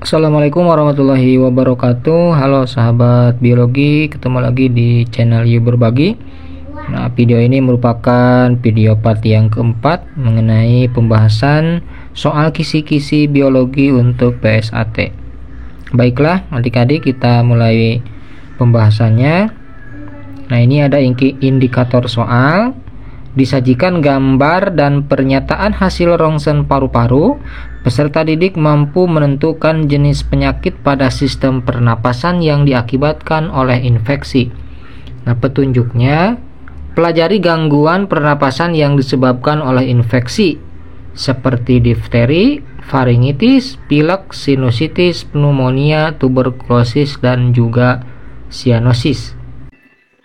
Assalamualaikum warahmatullahi wabarakatuh. Halo sahabat biologi, ketemu lagi di channel You Berbagi. Nah, video ini merupakan video part yang keempat mengenai pembahasan soal kisi-kisi biologi untuk PSAT. Baiklah adik-adik, kita mulai pembahasannya. Nah, ini ada indikator soal. Disajikan gambar dan pernyataan hasil rongsen paru-paru. Peserta didik mampu menentukan jenis penyakit pada sistem pernapasan yang diakibatkan oleh infeksi. Nah, petunjuknya, pelajari gangguan pernapasan yang disebabkan oleh infeksi seperti difteri, faringitis, pilek, sinusitis, pneumonia, tuberkulosis, dan juga sianosis.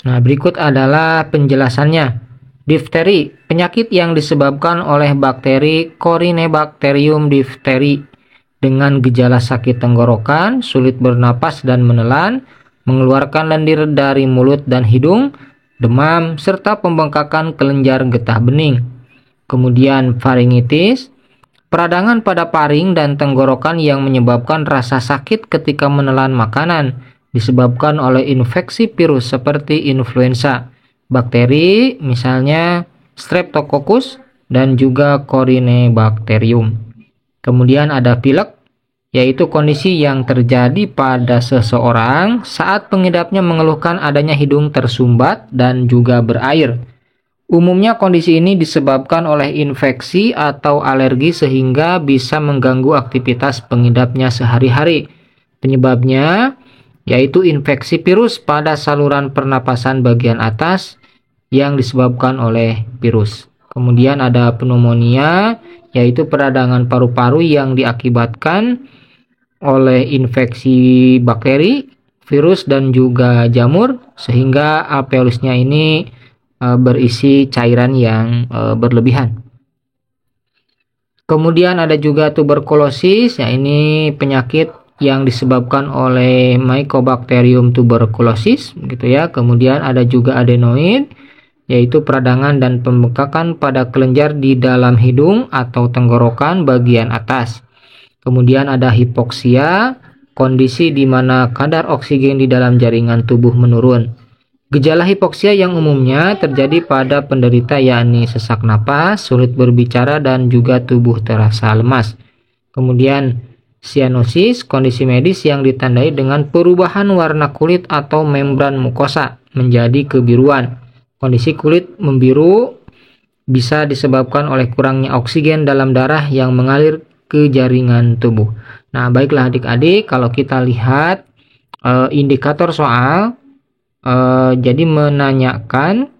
Nah, berikut adalah penjelasannya. Difteri, penyakit yang disebabkan oleh bakteri Corynebacterium diphtheri dengan gejala sakit tenggorokan, sulit bernapas dan menelan, mengeluarkan lendir dari mulut dan hidung, demam, serta pembengkakan kelenjar getah bening. Kemudian faringitis, peradangan pada paring dan tenggorokan yang menyebabkan rasa sakit ketika menelan makanan, disebabkan oleh infeksi virus seperti influenza, bakteri misalnya Streptococcus dan juga Corynebacterium. Kemudian ada pilek, yaitu kondisi yang terjadi pada seseorang saat pengidapnya mengeluhkan adanya hidung tersumbat dan juga berair. Umumnya kondisi ini disebabkan oleh infeksi atau alergi sehingga bisa mengganggu aktivitas pengidapnya sehari-hari. Penyebabnya yaitu infeksi virus pada saluran pernapasan bagian atas yang disebabkan oleh virus. Kemudian ada pneumonia, yaitu peradangan paru-paru yang diakibatkan oleh infeksi bakteri, virus, dan juga jamur, sehingga alveolusnya ini berisi cairan yang berlebihan. Kemudian ada juga tuberkulosis, ya ini penyakit yang disebabkan oleh Mycobacterium tuberculosis gitu ya. Kemudian ada juga adenoid, yaitu peradangan dan pembengkakan pada kelenjar di dalam hidung atau tenggorokan bagian atas. Kemudian ada hipoksia, kondisi di mana kadar oksigen di dalam jaringan tubuh menurun. Gejala hipoksia yang umumnya terjadi pada penderita yakni sesak napas, sulit berbicara, dan juga tubuh terasa lemas. Kemudian sianosis, kondisi medis yang ditandai dengan perubahan warna kulit atau membran mukosa menjadi kebiruan. Kondisi kulit membiru bisa disebabkan oleh kurangnya oksigen dalam darah yang mengalir ke jaringan tubuh. Nah, baiklah adik-adik, kalau kita lihat indikator soal, jadi menanyakan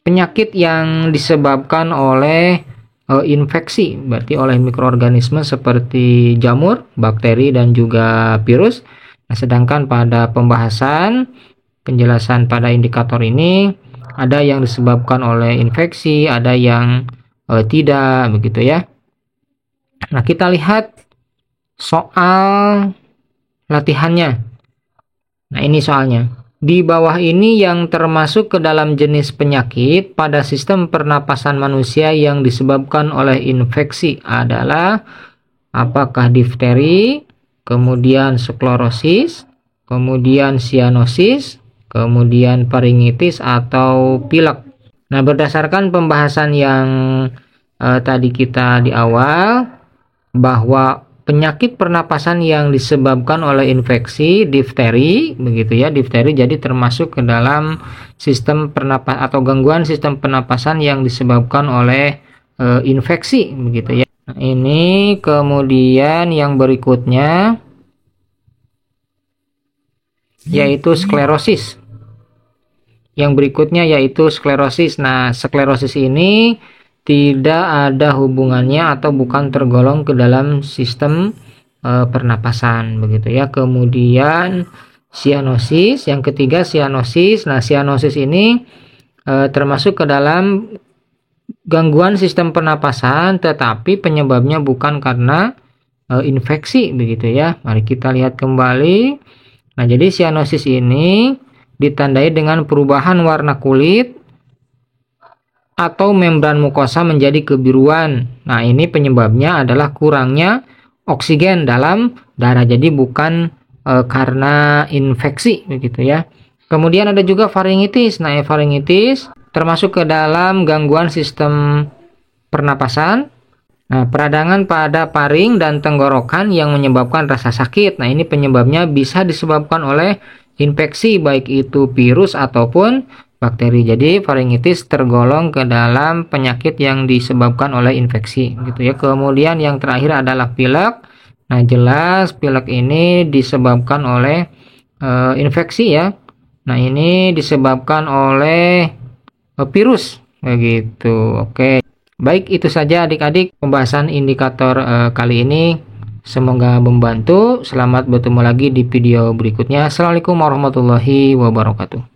penyakit yang disebabkan oleh infeksi, berarti oleh mikroorganisme seperti jamur, bakteri, dan juga virus. Nah, sedangkan pada pembahasan penjelasan pada indikator ini ada yang disebabkan oleh infeksi, ada yang tidak, begitu ya. Nah, kita lihat soal latihannya. Nah, ini soalnya. Di bawah ini yang termasuk ke dalam jenis penyakit pada sistem pernapasan manusia yang disebabkan oleh infeksi adalah apakah difteri, kemudian sklorosis, kemudian sianosis, kemudian faringitis atau pilek. Nah, berdasarkan pembahasan yang tadi kita di awal, bahwa penyakit pernapasan yang disebabkan oleh infeksi difteri, begitu ya, difteri jadi termasuk ke dalam sistem pernapas atau gangguan sistem pernapasan yang disebabkan oleh infeksi, begitu ya. Nah, ini kemudian yang berikutnya yaitu sklerosis. Yang berikutnya yaitu sklerosis. Nah, sklerosis ini tidak ada hubungannya atau bukan tergolong ke dalam sistem pernapasan, begitu ya. Kemudian sianosis, yang ketiga sianosis. Nah, sianosis ini termasuk ke dalam gangguan sistem pernapasan, tetapi penyebabnya bukan karena infeksi, begitu ya. Mari kita lihat kembali. Nah, jadi sianosis ini ditandai dengan perubahan warna kulit atau membran mukosa menjadi kebiruan. Nah, ini penyebabnya adalah kurangnya oksigen dalam darah. Jadi bukan karena infeksi begitu ya. Kemudian ada juga faringitis. Nah, faringitis termasuk ke dalam gangguan sistem pernapasan. Nah, peradangan pada paring dan tenggorokan yang menyebabkan rasa sakit. Nah, ini penyebabnya bisa disebabkan oleh infeksi baik itu virus ataupun bakteri. Jadi faringitis tergolong ke dalam penyakit yang disebabkan oleh infeksi gitu ya. Kemudian yang terakhir adalah pilek. Nah, jelas pilek ini disebabkan oleh infeksi ya. Nah, ini disebabkan oleh virus begitu. Oke. Baik, itu saja adik-adik pembahasan indikator kali ini. Semoga membantu. Selamat bertemu lagi di video berikutnya. Assalamualaikum warahmatullahi wabarakatuh.